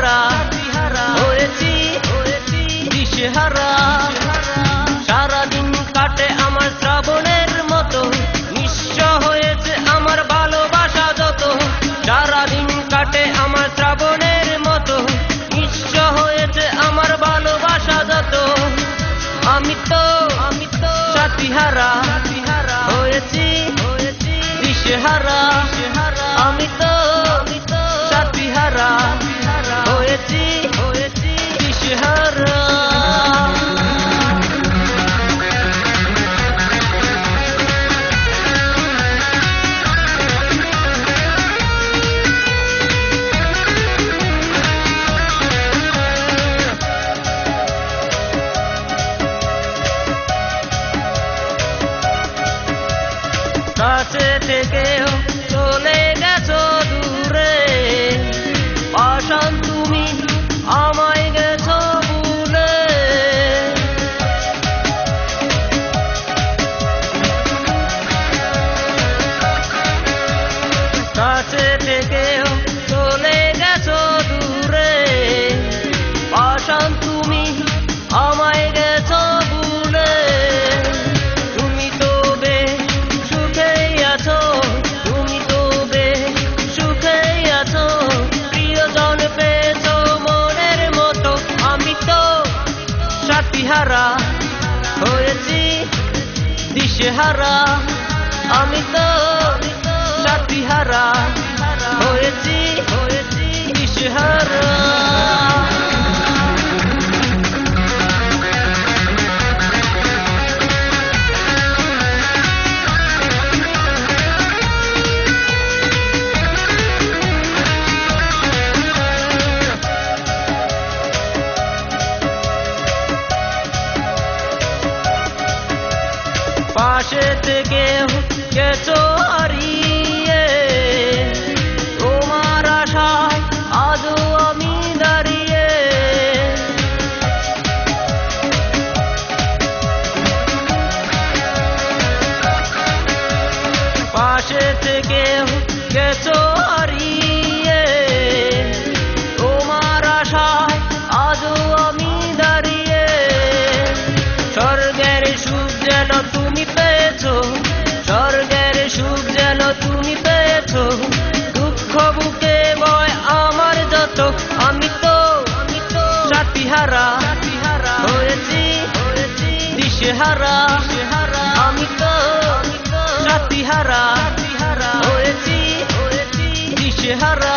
সাথীহারা হয়েছি দিশেহারা। সারাদিন কাটে আমার শ্রাবণের মতো, নিঃস্ব হয়েছে আমার ভালোবাসা যত। সারাদিন কাটে আমার শ্রাবণের মতো, নিঃস্ব হয়েছে আমার ভালোবাসা যত। আমি তো সাথীহারা হয়েছি দিশেহারা। আমি তো সাথীহারা হয়েছি দিশেহারা। কাছে থেকেও চলে গেছো দূরে, পাষাণ তুমি আমায় গেছো ভুলে। কাছে থেকেও চলে গেছো দূরে, পাষাণ তুমি আমায় গেছো ভুলে। তুমি তো সুখেই আছো, তুমি তো সুখেই আছো, প্রিয়জন পেয়েছো মনের মতো। আমি তো সাথীহারা হয়েছি দিশেহারা। আমি তো সাথীহারা হয়েছি দিশেহারা। পাশে থেকে গেছো হারিয়ে, তোমার আশায় আজও আমি দাঁড়িয়ে। পাশে থেকে গেছো হারিয়ে, তোমার আশায় আজও আমি দাঁড়িয়ে। স্বর্গের সুখ যেন তুমি পেয়েছো, স্বর্গের সুখ যেন তুমি পেয়েছো, দুঃখ বুকে বয় আমার যত। আমি তো সাথীহারা হয়েছি দিশেহারা। আমি তো সাথীহারা হয়েছি দিশেহারা।